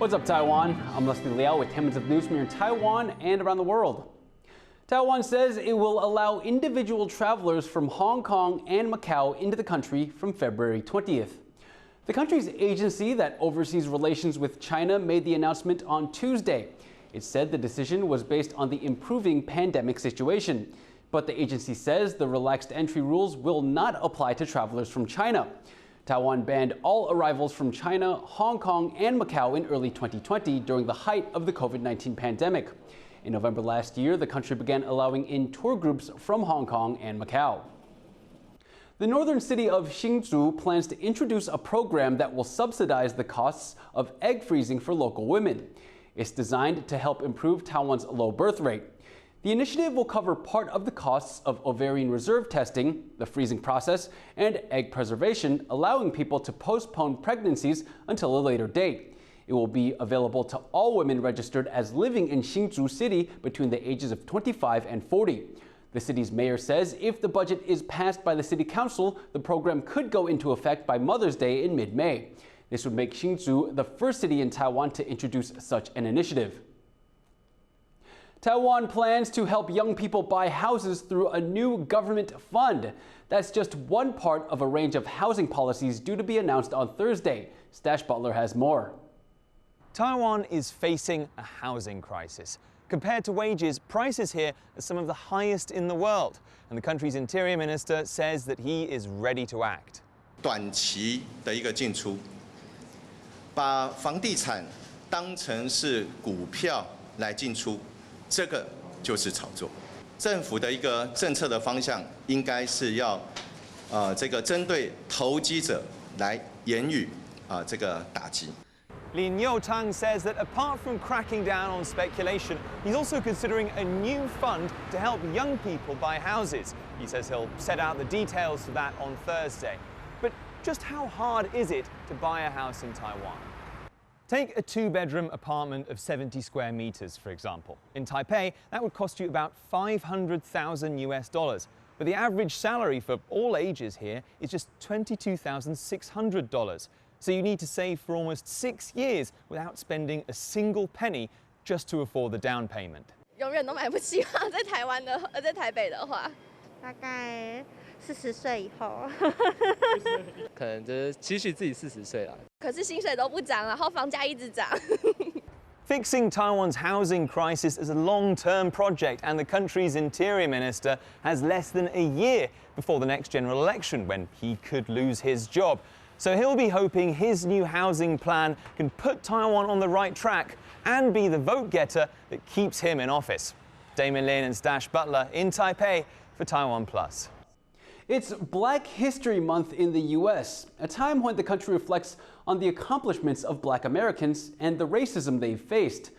What's up, Taiwan? I'm Liao with 10 minutes of news from here in Taiwan and around the world. Taiwan says it will allow individual travelers from Hong Kong and Macau into the country from February 20th. The country's agency that oversees relations with China made the announcement on Tuesday. It said the decision was based on the improving pandemic situation. But the agency says the relaxed entry rules will not apply to travelers from China. Taiwan banned all arrivals from China, Hong Kong, and Macau in early 2020 during the height of the COVID-19 pandemic. In November last year, the country began allowing in tour groups from Hong Kong and Macau. The northern city of Hsinchu plans to introduce a program that will subsidize the costs of egg freezing for local women. It's designed to help improve Taiwan's low birth rate. The initiative will cover part of the costs of ovarian reserve testing, the freezing process, and egg preservation, allowing people to postpone pregnancies until a later date. It will be available to all women registered as living in Hsinchu City between the ages of 25 and 40. The city's mayor says if the budget is passed by the city council, the program could go into effect by Mother's Day in mid-May. This would make Hsinchu the first city in Taiwan to introduce such an initiative. Taiwan plans to help young people buy houses through a new government fund. That's just one part of a range of housing policies due to be announced on Thursday. Stash Butler has more. Taiwan is facing a housing crisis. Compared to wages, prices here are some of the highest in the world. And the country's interior minister says that he is ready to act. 短期的一个进出，把房地产当成是股票来进出。 这个就是炒作。政府的一个政策的方向应该是要，这个针对投机者来言语这个打击。Liao says that apart from cracking down on speculation, he's also considering a new fund to help young people buy houses. He says he'll set out the details for that on Thursday. But just how hard is it to buy a house in Taiwan? Take a two-bedroom apartment of 70 square meters, for example. In Taipei, that would cost you about $500,000. But the average salary for all ages here is just $22,600. So you need to save for almost 6 years without spending a single penny just to afford the down payment. 永远都买不起啊，在台湾的，在台北的话，大概40岁以后，可能就是期许自己40岁了。可是薪水都不涨，然后房价一直涨。Fixing Taiwan's housing crisis is a long-term project, and the country's interior minister has less than a year before the next general election when he could lose his job. So he'll be hoping his new housing plan can put Taiwan on the right track and be the vote getter that keeps him in office. Damon Lin and Stash Butler in Taipei for TaiwanPlus. It's Black History Month in the U.S., a time when the country reflects on the accomplishments of Black Americans and the racism they've faced.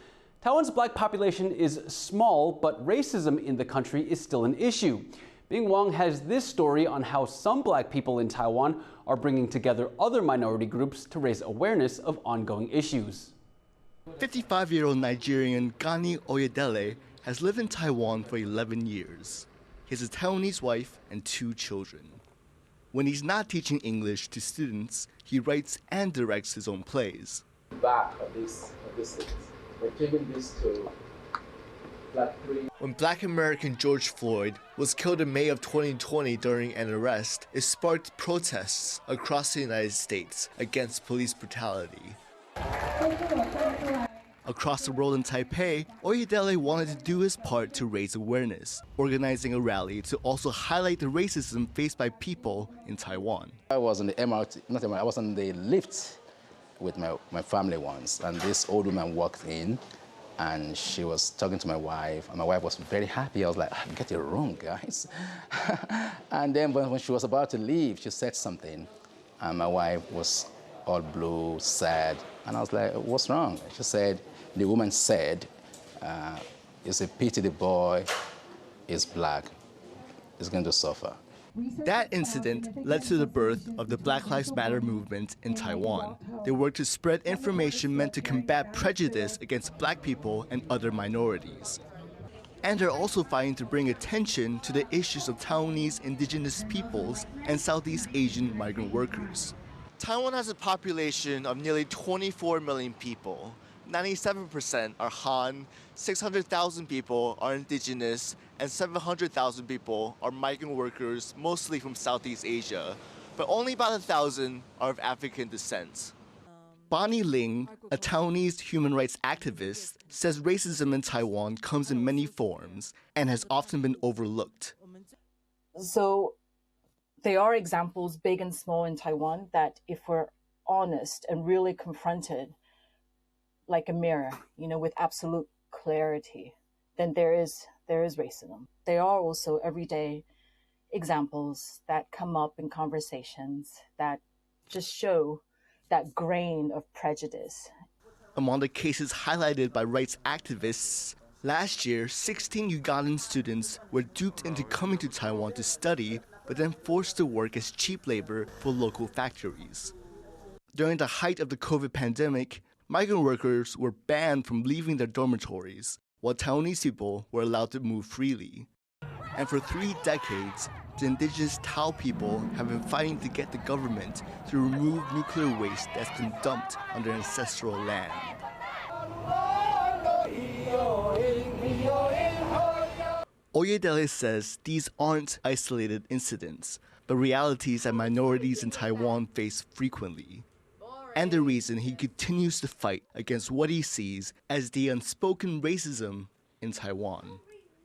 Taiwan's Black population is small, but racism in the country is still an issue. Bing Wang has this story on how some Black people in Taiwan are bringing together other minority groups to raise awareness of ongoing issues. 55-year-old Nigerian Gani Oyedele has lived in Taiwan for 11 years. He has a Taiwanese wife and 2 children. When he's not teaching English to students, he writes and directs his own plays. Back of this we're giving this to When Black American George Floyd was killed in May of 2020 during an arrest, it sparked protests across the United States against police brutality. Across the world in Taipei, Oyedele wanted to do his part to raise awareness, organizing a rally to also highlight the racism faced by people in Taiwan. I was on the MRT, I was on the lift with my family once, and this old woman walked in, and she was talking to my wife, and my wife was very happy. I was like, get it wrong, guys. And then when she was about to leave, she said something, and my wife was all blue, sad, and I was like, what's wrong? She said, the woman said, it's a pity the boy is Black. He's going to suffer. That incident led to the birth of the Black Lives Matter movement in Taiwan. They work to spread information meant to combat prejudice against Black people and other minorities. And they're also fighting to bring attention to the issues of Taiwanese indigenous peoples and Southeast Asian migrant workers. Taiwan has a population of nearly 24 million people, 97% are Han, 600,000 people are indigenous, and 700,000 people are migrant workers, mostly from Southeast Asia, but only about 1,000 are of African descent. Bonnie Ling, a Taiwanese human rights activist, says racism in Taiwan comes in many forms and has often been overlooked. So there are examples, big and small, in Taiwan that if we're honest and really confronted like a mirror, with absolute clarity, then there is racism. There are also everyday examples that come up in conversations that just show that grain of prejudice. Among the cases highlighted by rights activists, last year, 16 Ugandan students were duped into coming to Taiwan to study, but then forced to work as cheap labor for local factories. During the height of the COVID pandemic, migrant workers were banned from leaving their dormitories, while Taiwanese people were allowed to move freely. And for 3 decades, the indigenous Tao people have been fighting to get the government to remove nuclear waste that's been dumped on their ancestral land. Oyedele says these aren't isolated incidents, but realities that minorities in Taiwan face frequently. And the reason he continues to fight against what he sees as the unspoken racism in Taiwan.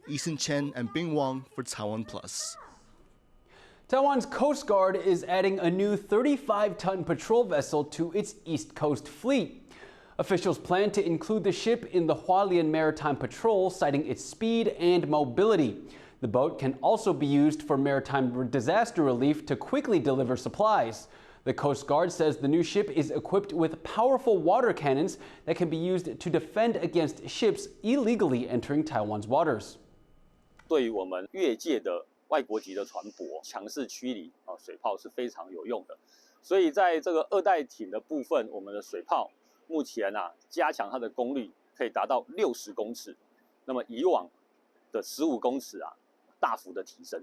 Hsinchu and Bing Wang for TaiwanPlus. Taiwan's Coast Guard is adding a new 35-ton patrol vessel to its East Coast fleet. Officials plan to include the ship in the Hualien Maritime Patrol, citing its speed and mobility. The boat can also be used for maritime disaster relief to quickly deliver supplies. The Coast Guard says the new ship is equipped with powerful water cannons that can be used to defend against ships illegally entering Taiwan's waters. 对于我们越界的外国籍的船舶，强势驱离水炮是非常有用的。所以在这个2代艇的部分，我们的水炮目前加强它的功率可以达到60公尺，那么以往的15公尺大幅的提升。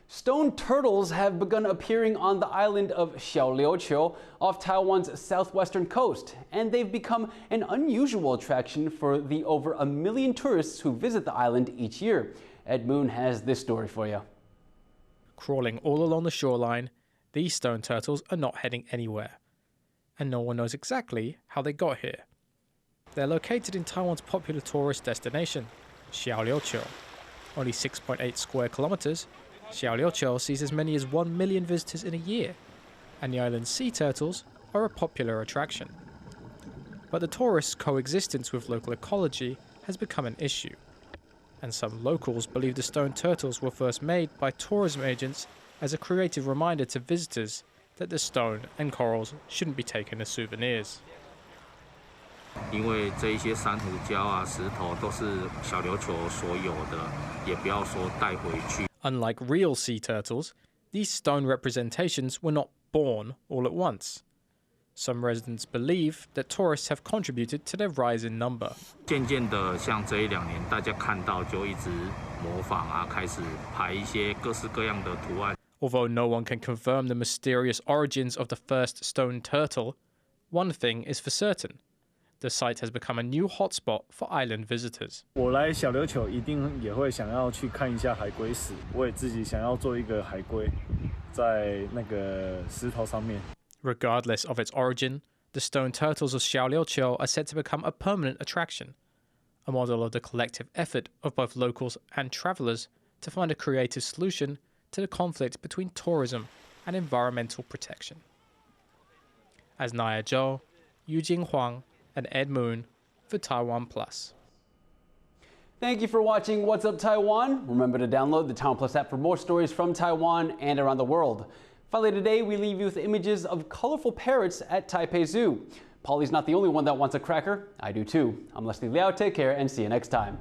Stone turtles have begun appearing on the island of Xiaoliuqiu off Taiwan's southwestern coast, and they've become an unusual attraction for the over 1 million tourists who visit the island each year. Ed Moon has this story for you. Crawling all along the shoreline, these stone turtles are not heading anywhere, and no one knows exactly how they got here. They're located in Taiwan's popular tourist destination, Xiaoliuqiu. Only 6.8 square kilometers, Xiaoliuqiu sees as many as 1 million visitors in a year, and the island's sea turtles are a popular attraction. But the tourists' coexistence with local ecology has become an issue, and some locals believe the stone turtles were first made by tourism agents as a creative reminder to visitors that the stone and corals shouldn't be taken as souvenirs. 因为这一些珊瑚礁石头都是小琉球所有的，也不要说带回去。 Unlike real sea turtles, these stone representations were not born all at once. Some residents believe that tourists have contributed to their rise in number. 渐渐的，像这1、2年，大家看到就一直模仿开始排一些各式各样的图案。 Although no one can confirm the mysterious origins of the first stone turtle, one thing is for certain. The site has become a new hotspot for island visitors. 我来小琉球一定也会想要去看一下海龟史，我也自己想要做一个海龟，在那个石头上面。 Regardless of its origin, the stone turtles of Xiaoliuqiu are set to become a permanent attraction, a model of the collective effort of both locals and travellers to find a creative solution to the conflict between tourism and environmental protection. As Naya Zhou, Yujing Huang, and Ed Moon for TaiwanPlus. Thank you for watching What's Up Taiwan. Remember to download the TaiwanPlus app for more stories from Taiwan and around the world. Finally today, we leave you with images of colorful parrots at Taipei Zoo. Polly's not the only one that wants a cracker. I do too. I'm Liao. Take care and see you next time.